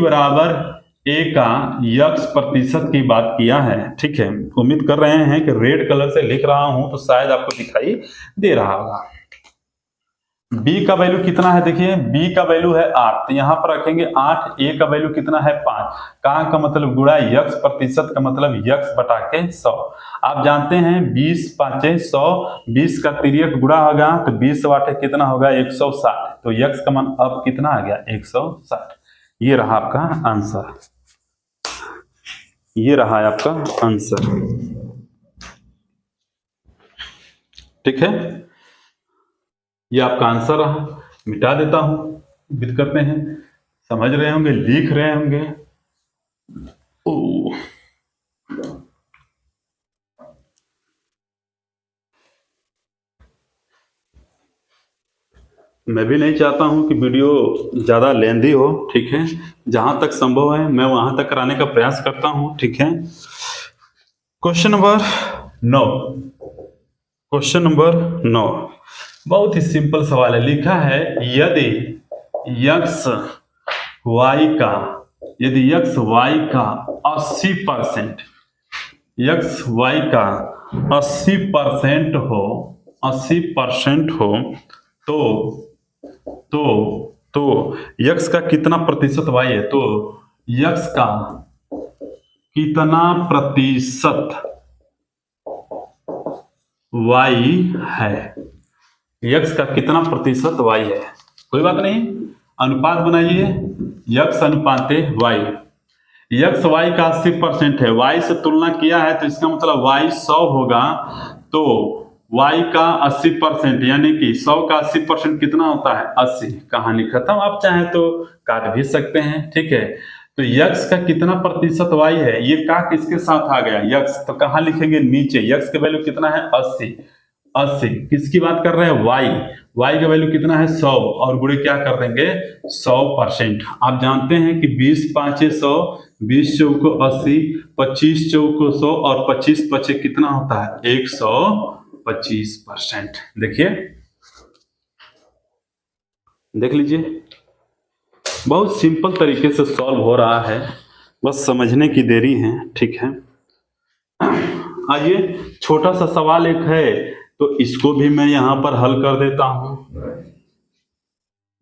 बराबर A का X% की बात किया है, ठीक है। उम्मीद कर रहे हैं कि रेड कलर से लिख रहा हूं तो शायद आपको दिखाई दे रहा होगा। B का वैल्यू कितना है, देखिए B का वैल्यू है 8, तो यहां पर रखेंगे 8। A का वैल्यू कितना है, 5। का मतलब गुणा, X% का मतलब X बटा के 100। आप जानते हैं 20 5 100, 20 का तिर्यक गुणा होगा तो 20 वाटे कितना होगा, 160। तो X का मान अब कितना आ गया, 160। ये रहा आपका आंसर, ये रहा है आपका आंसर, ठीक है। ये आपका आंसर रहा। मिटा देता हूं, उम्मीद करते हैं समझ रहे होंगे, लिख रहे होंगे। मैं भी नहीं चाहता हूं कि वीडियो ज़्यादा लेंदी हो, ठीक है। जहां तक संभव है मैं वहां तक कराने का प्रयास करता हूं, ठीक है। क्वेश्चन नंबर 9, क्वेश्चन नंबर 9 बहुत ही सिंपल सवाल है। लिखा है यदि x y का 80%, x y का 80% हो, 80% हो, तो x का कितना प्रतिशत y है, तो x का कितना प्रतिशत y है, x का कितना प्रतिशत y है। कोई बात नहीं, अनुपात बनाइए, x अनुपात y। x y का 80% है, y से तुलना किया है तो इसका मतलब y 100 होगा, तो y का 80% यानी कि 100 का 80% कितना होता है, 80। कहानी खत्म। आप चाहें तो काट भी सकते हैं, ठीक है। तो x का कितना प्रतिशत y है, ये का किसके साथ आ गया, x, तो कहाँ लिखेंगे, नीचे। x की वैल्यू कितना है, 80। 80। किसकी बात कर रहे हैं? y का वैल्यू कितना है? 100 और गुणे क्या कर देंगे? 100%। आप जानते हैं कि 20 पाँचे 100, 20 चौको 80, 25 चौको 100 और 25 पचे कितना होता है? 125%। देखिए, देख लीजिए, बहुत सिंपल तरीके से सॉल्व हो रहा है, बस समझने की देरी है। ठीक है, आइए छोटा सा सवाल एक है, तो इसको भी मैं यहां पर हल कर देता हूं।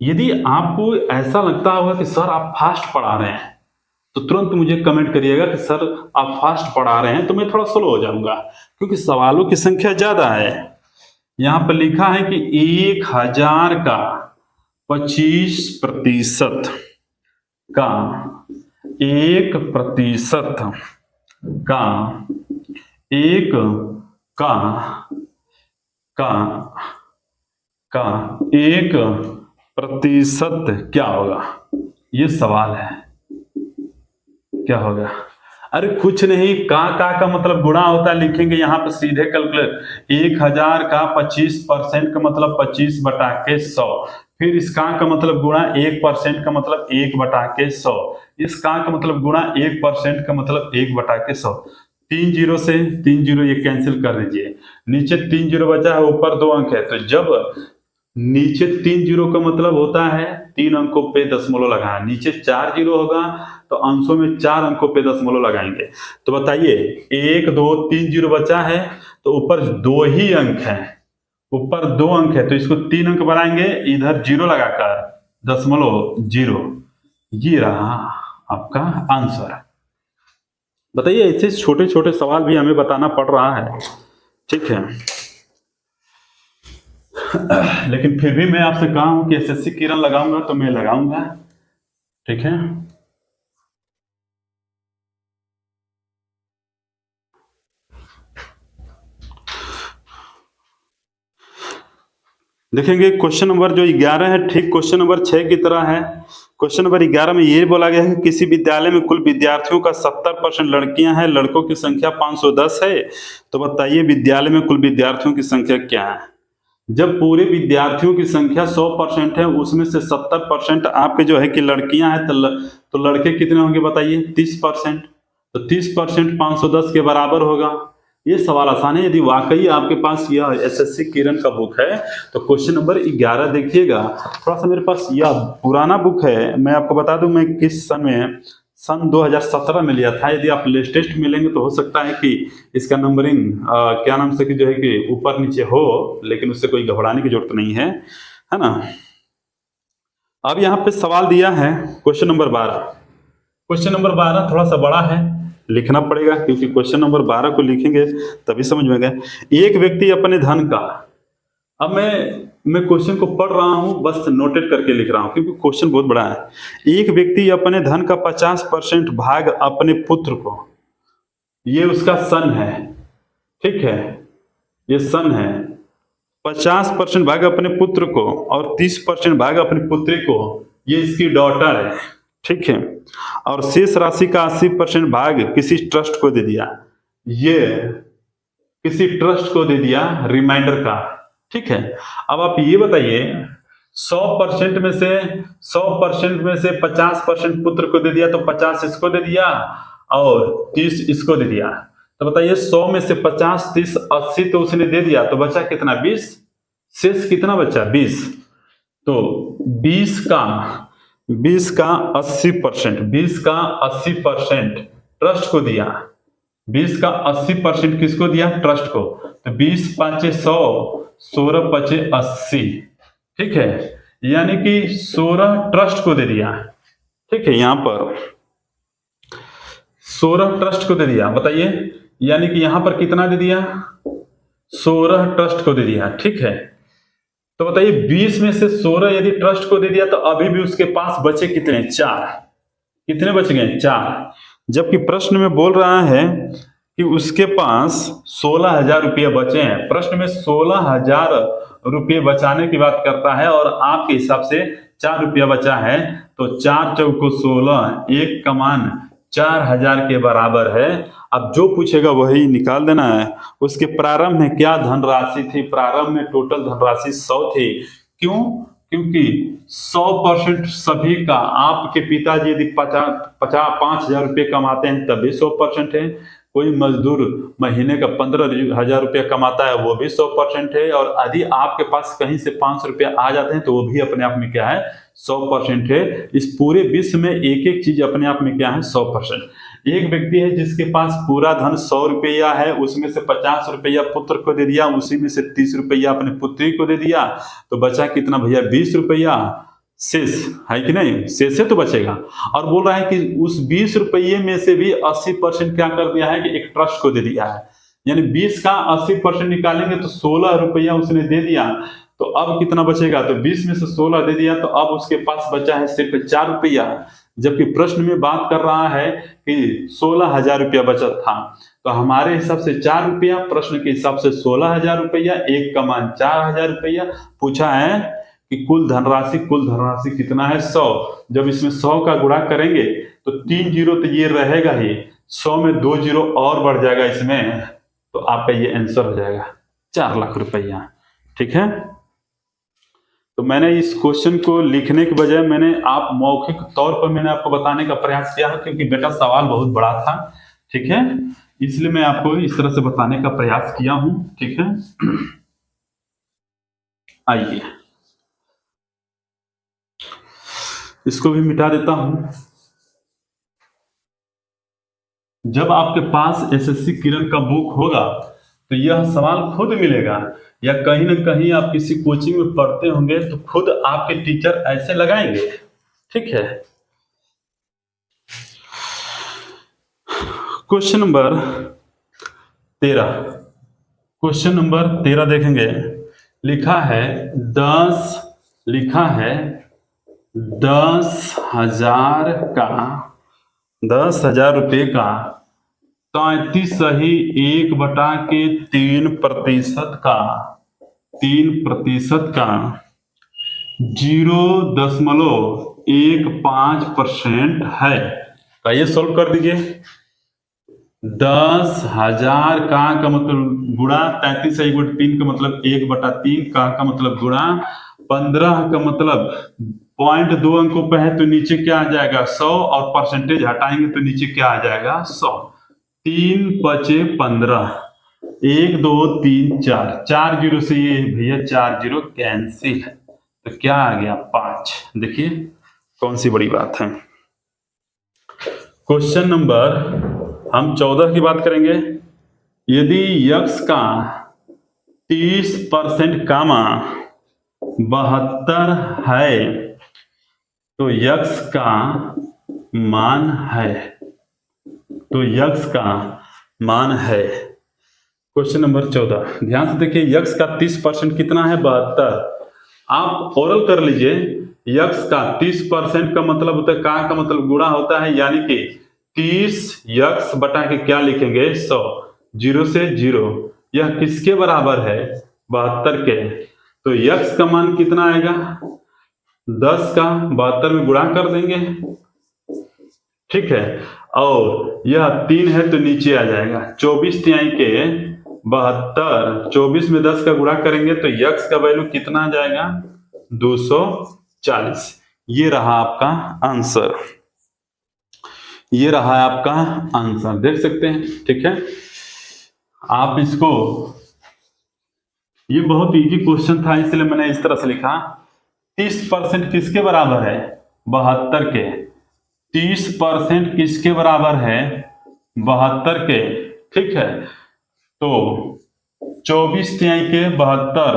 यदि आपको ऐसा लगता होगा कि सर आप फास्ट पढ़ा रहे हैं, तो तुरंत मुझे कमेंट करिएगा कि सर आप फास्ट पढ़ा रहे हैं, तो मैं थोड़ा स्लो हो जाऊंगा, क्योंकि सवालों की संख्या ज्यादा है। यहां पर लिखा है कि 1000 का 25% का 1% का 1% क्या होगा? ये सवाल है, क्या होगा? अरे कुछ नहीं, का मतलब गुणा होता है, लिखेंगे यहाँ पे सीधे कैलकुलेट। 1000 का 25% का मतलब 25 बटा के 100, फिर इस का मतलब गुणा 1% का मतलब 1 बटा के 100, इस का मतलब गुणा 1% का मतलब 1 बटा के 100। 3 जीरो से 3 जीरो ये कैंसिल कर दीजिए, नीचे 3 जीरो बचा है, ऊपर 2 अंक है, तो जब नीचे 3 जीरो का मतलब होता है 3 अंकों पे दशमलव लगाना, नीचे 4 जीरो होगा तो अंशों में 4 अंकों पे दशमलव लगाएंगे। तो बताइए, 1 2 3 जीरो बचा है, तो ऊपर 2 ही अंक है, ऊपर 2 अंक है, तो इसको 3 अंक बनाएंगे, इधर जीरो लगाकर दशमलव जीरो, ये रहा आपका आंसर। बताइए, ऐसे छोटे छोटे सवाल भी हमें बताना पड़ रहा है, ठीक है। लेकिन फिर भी मैं आपसे कहा हूं कि एसएससी किरण लगाऊंगा तो मैं लगाऊंगा, ठीक है। देखेंगे क्वेश्चन नंबर जो 11 है, ठीक क्वेश्चन नंबर 6 की तरह है। क्वेश्चन नंबर 11 में ये बोला गया है कि किसी विद्यालय में कुल विद्यार्थियों का 70% लड़कियां हैं, लड़कों की संख्या 510 है। तो बताइए विद्यालय में कुल विद्यार्थियों की संख्या क्या है? जब पूरे विद्यार्थियों की संख्या 100% है, उसमें से 70% आपके जो है कि लड़कियां हैं, तो लड़के कितने होंगे बताइए? 30%। तो 30% 510 के बराबर होगा। ये सवाल आसान है। यदि वाकई आपके पास यह एसएससी किरण का बुक है तो क्वेश्चन नंबर 11 देखिएगा। थोड़ा सा मेरे पास यह पुराना बुक है, मैं आपको बता दूं मैं किस सन में, सन 2017 में लिया था। यदि आप लेटेस्ट मिलेंगे तो हो सकता है कि इसका नंबरिंग क्या नाम से कि जो है कि ऊपर नीचे हो, लेकिन उससे कोई घबराने की जरूरत नहीं है ना। अब यहाँ पे सवाल दिया है क्वेश्चन नंबर 12। क्वेश्चन नंबर 12 थोड़ा सा बड़ा है, लिखना पड़ेगा, क्योंकि क्वेश्चन नंबर 12 को लिखेंगे तभी समझ में गया। एक व्यक्ति अपने धन का, अब मैं क्वेश्चन को पढ़ रहा हूं, बस नोटेट करके लिख रहा हूं क्योंकि क्वेश्चन बहुत बड़ा है। एक व्यक्ति अपने धन का 50% भाग अपने पुत्र को, ये उसका सन है, ठीक है, ये सन है, 50% भाग अपने पुत्र को और 30% भाग अपनी पुत्री को, ये इसकी डॉटर है, ठीक है। और शेष राशि का 80% भाग किसी ट्रस्ट को दे दिया, ये किसी ट्रस्ट को दे दिया रिमाइंडर का, ठीक है। अब आप ये बताइए 100% में से 50% पुत्र को दे दिया, तो 50 इसको दे दिया और 30 इसको दे दिया। तो बताइए 100 में से 50 30 80 तो उसने दे दिया, तो बचा कितना? 20। शेष कितना बचा? 20। तो 20 का 80%, 20 का 80% ट्रस्ट को दिया, 20 का 80% किसको दिया? ट्रस्ट को। तो 20 5 100, 16 5 80, ठीक है, यानी कि 16 ट्रस्ट को दे दिया, ठीक है। यहां पर 16 ट्रस्ट को दे दिया, बताइए, यानी कि यहां पर कितना दे दिया? 16 ट्रस्ट को दे दिया, ठीक है। तो बताइए 20 में से 16 यदि ट्रस्ट को दे दिया तो अभी भी उसके पास बचे कितने? 4। कितने बच गए? 4। जबकि प्रश्न में बोल रहा है कि उसके पास 16,000 रुपये बचे हैं। प्रश्न में 16,000 रुपये बचाने की बात करता है और आपके हिसाब से 4 रुपया बचा है, तो 4 चौको 16, 1 का मान 4,000 के बराबर है। अब जो पूछेगा वही निकाल देना है। उसके प्रारंभ में क्या धनराशि थी? प्रारंभ में टोटल धनराशि 100 थी। क्यों? क्योंकि 100% सभी का, आपके पिताजी यदि 5,000 रुपये कमाते हैं तब भी 100% है। कोई मजदूर महीने का 15,000 रुपया कमाता है वो भी 100% है। और यदि आपके पास कहीं से 500 रुपया आ जाते हैं तो वो भी अपने आप में क्या है? 100% है। इस पूरे विश्व में एक एक चीज अपने आप में क्या है? 100%। एक व्यक्ति है जिसके पास पूरा धन 100 रुपया है, उसमें से 50 रुपया पुत्र को दे दिया, उसी में से 30 रुपया अपने पुत्री को दे दिया, तो बचा कितना भैया? 20 रुपया शेष है कि नहीं? शेष है तो बचेगा। और बोल रहा है कि उस 20 रुपये में से भी 80% क्या कर दिया है कि एक ट्रस्ट को दे दिया है। यानी 20 का 80% निकालेंगे तो 16 रुपया उसने दे दिया। तो अब कितना बचेगा? तो 20 में से 16 दे दिया, तो अब उसके पास बचा है सिर्फ 4 रुपया। जबकि प्रश्न में बात कर रहा है कि 16,000 रुपया बचत था। तो हमारे हिसाब से 4 रुपया, प्रश्न के हिसाब से 16,000 रुपया, एक का मान 4,000 रुपया पूछा है कि कुल धनराशि कितना है? 100। जब इसमें 100 का गुणा करेंगे तो 3 जीरो तो ये रहेगा ही, 100 में 2 जीरो और बढ़ जाएगा इसमें, तो आपका ये आंसर हो जाएगा 4 लाख रुपया। ठीक है, तो मैंने इस क्वेश्चन को लिखने के बजाय मैंने आप मौखिक तौर पर मैंने आपको बताने का प्रयास किया है, क्योंकि बेटा सवाल बहुत बड़ा था। ठीक है, इसलिए मैं आपको इस तरह से बताने का प्रयास किया हूं। ठीक है, आइए इसको भी मिटा देता हूं। जब आपके पास एसएससी किरण का बुक होगा तो यह सवाल खुद मिलेगा, या कहीं ना कहीं आप किसी कोचिंग में पढ़ते होंगे तो खुद आपके टीचर ऐसे लगाएंगे। ठीक है, क्वेश्चन नंबर 13 देखेंगे। लिखा है 10,000 रुपये का 33.1/3% का 0.15% है। तो ये सोल्व कर दीजिए। 10,000 का मतलब गुणा 33/3 का मतलब 1/3 का मतलब गुणा 15 का मतलब 0.2 अंकों पे है तो नीचे क्या आ जाएगा? 100, और परसेंटेज हटाएंगे तो नीचे क्या आ जाएगा? 100। 3 बचे 15, 1 2 3 4 जीरो से ये भैया 4 जीरो कैंसिल, तो क्या आ गया? 5। देखिए कौन सी बड़ी बात है। क्वेश्चन नंबर हम 14 की बात करेंगे। यदि x का 30% कामा 72 है तो x का मान है। क्वेश्चन नंबर 14 ध्यान से देखिए। x का 30% कितना है? 72। आप ओरल कर लीजिए। x का 30% का मतलब होता है का मतलब गुणा होता है, यानी कि 30x बटा के क्या लिखेंगे? 100। 0 से 0, यह किसके बराबर है? 72 के। तो x का मान कितना आएगा? 10 का 72 में गुणा कर देंगे। ठीक है, और यह 3 है तो नीचे आ जाएगा 24 तिहाई के 72। 24 में 10 का गुणा करेंगे तो x का वैल्यू कितना आ जाएगा? 240। ये रहा आपका आंसर, देख सकते हैं। ठीक है, आप इसको, ये बहुत इजी क्वेश्चन था इसलिए मैंने इस तरह से लिखा। 30% किसके बराबर है? 72 के। 30% किसके बराबर है? 72 के। ठीक है, तो 24 तिहाई के 72,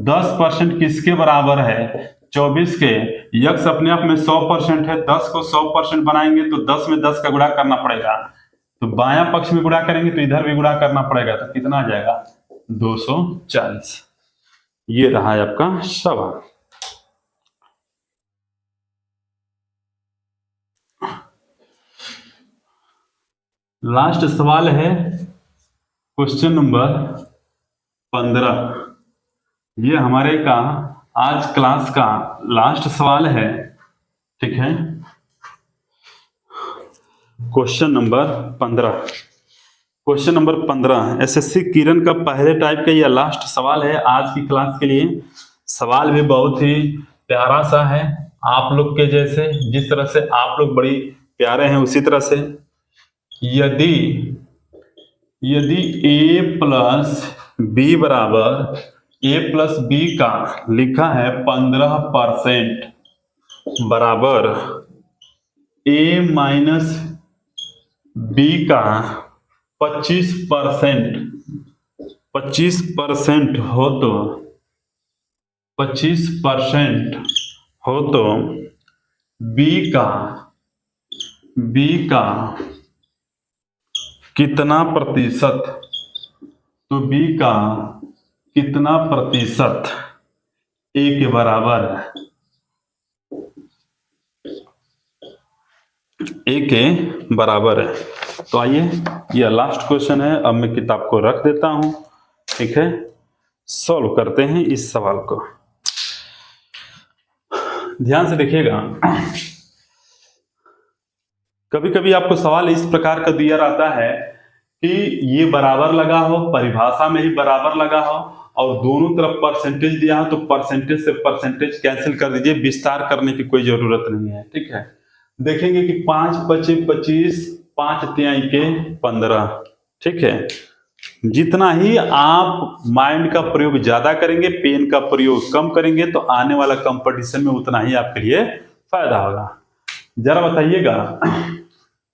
10% किसके बराबर है? 24 के। x अपने आप में 100% है, 10 को 100% बनाएंगे तो 10 में 10 का गुणा करना पड़ेगा, तो बायां पक्ष में गुणा करेंगे तो इधर भी गुणा करना पड़ेगा, तो कितना आ जाएगा? 240। ये रहा है आपका सवाल। लास्ट सवाल है क्वेश्चन नंबर 15। ये हमारे का आज क्लास का लास्ट सवाल है। ठीक है, question number 15। Question number 15 SSC Kiran का पहले टाइप का यह लास्ट सवाल है आज की क्लास के लिए। सवाल भी बहुत ही प्यारा सा है, आप लोग के जैसे, जिस तरह से आप लोग बड़ी प्यारे हैं उसी तरह से। यदि a प्लस बी बराबर a प्लस बी का लिखा है 15% बराबर a माइनस बी का 25% हो तो 25% हो तो बी का कितना प्रतिशत, तो बी का कितना प्रतिशत ए के बराबर है, ए के बराबर है। तो आइए, यह लास्ट क्वेश्चन है। अब मैं किताब को रख देता हूं, ठीक है, सॉल्व करते हैं इस सवाल को। ध्यान से देखिएगा, कभी कभी आपको सवाल इस प्रकार का दिया रहता है कि ये बराबर लगा हो, परिभाषा में ही बराबर लगा हो, और दोनों तरफ परसेंटेज दिया हो, तो परसेंटेज से परसेंटेज कैंसिल कर दीजिए, विस्तार करने की कोई जरूरत नहीं है, ठीक है। देखेंगे कि 5 पचे 25, 5 तिहाई के 15, ठीक है। जितना ही आप माइंड का प्रयोग ज्यादा करेंगे, पेन का प्रयोग कम करेंगे, तो आने वाला कंपटीशन में उतना ही आपके लिए फायदा होगा। जरा बताइएगा,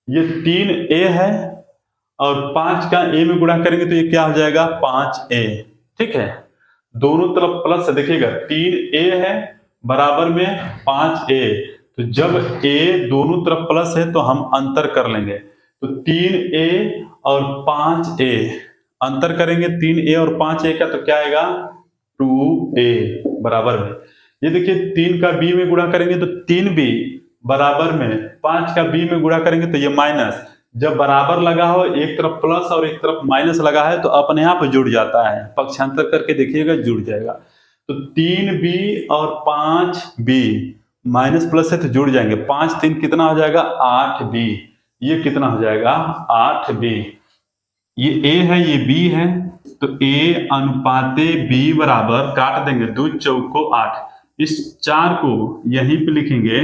ये 3a है और 5 का a में गुणा करेंगे तो ये क्या हो जाएगा, 5a, ठीक है। दोनों तरफ प्लस, देखिएगा 3a है बराबर में 5a, तो जब a दोनों तरफ प्लस है तो हम अंतर कर लेंगे, तो 3a और 5a अंतर करेंगे, 3a और 5a का, तो क्या आएगा 2a बराबर में। ये देखिए 3 का b में गुणा करेंगे तो 3b बराबर में 5 का b में गुणा करेंगे तो ये माइनस। जब बराबर लगा हो, एक तरफ प्लस और एक तरफ माइनस लगा है, तो अपने आप जुड़ जाता है, पक्षांतर करके देखिएगा जुड़ जाएगा। तो 3b और 5b माइनस प्लस है तो जुड़ जाएंगे, 5 3 कितना हो जाएगा 8b, ये कितना हो जाएगा 8b। ये a है ये b है, तो a अनुपाते b बराबर, काट देंगे 2 चौको 8, इस 4 को यहीं पे लिखेंगे,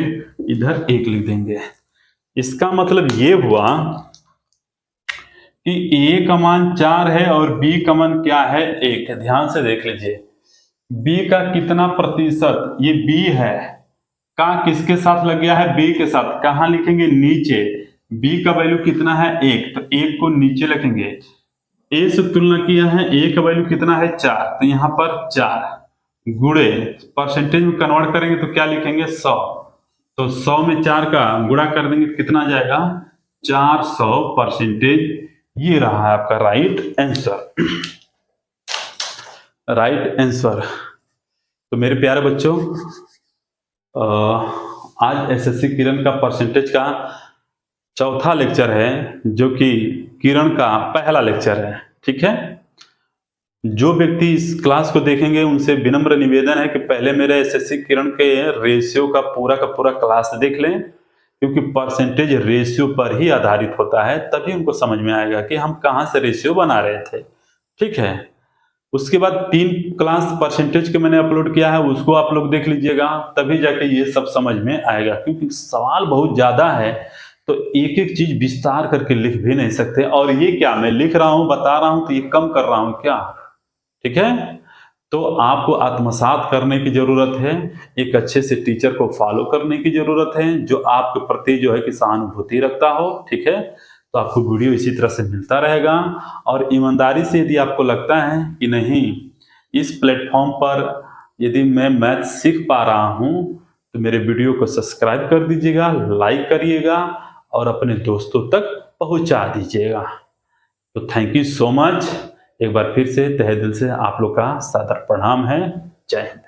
इधर 1 लिख देंगे। इसका मतलब ये हुआ कि a का मान 4 है और b का मान क्या है 1 है। ध्यान से देख लीजिए, b का कितना प्रतिशत, ये b है, का किसके साथ लग गया है, b के साथ। कहां लिखेंगे, नीचे। b का वैल्यू कितना है 1, तो 1 को नीचे लिखेंगे। a से तुलना किया है, a का वैल्यू कितना है 4, तो यहां पर 4 गुणे परसेंटेज में कन्वर्ट करेंगे तो क्या लिखेंगे 100, तो 100 में 4 का गुणा कर देंगे तो कितना जाएगा 400%। ये रहा है आपका राइट आंसर, राइट आंसर। तो मेरे प्यारे बच्चों, आज एसएससी किरण का परसेंटेज का चौथा लेक्चर है, जो कि किरण का पहला लेक्चर है, ठीक है। जो व्यक्ति इस क्लास को देखेंगे उनसे विनम्र निवेदन है कि पहले मेरे एसएससी किरण के रेशियो का पूरा क्लास देख लें, क्योंकि परसेंटेज रेशियो पर ही आधारित होता है, तभी उनको समझ में आएगा कि हम कहां से रेशियो बना रहे थे, ठीक है। उसके बाद 3 क्लास परसेंटेज के मैंने अपलोड किया है, उसको आप लोग देख लीजिएगा, तभी जाके ये सब समझ में आएगा, क्योंकि सवाल बहुत ज्यादा है, तो एक एक चीज विस्तार करके लिख भी नहीं सकते। और ये क्या मैं लिख रहा हूं, बता रहा हूं, तो ये कम कर रहा हूं क्या, ठीक है। तो आपको आत्मसात करने की जरूरत है, एक अच्छे से टीचर को फॉलो करने की जरूरत है, जो आपके प्रति जो है कि सहानुभूति रखता हो, ठीक है। तो आपको वीडियो इसी तरह से मिलता रहेगा। और ईमानदारी से यदि आपको लगता है कि नहीं, इस प्लेटफॉर्म पर यदि मैं मैथ सीख पा रहा हूं, तो मेरे वीडियो को सब्सक्राइब कर दीजिएगा, लाइक करिएगा और अपने दोस्तों तक पहुंचा दीजिएगा। तो थैंक यू सो मच। एक बार फिर से तहे दिल से आप लोग का सादर प्रणाम है। जय हिंद।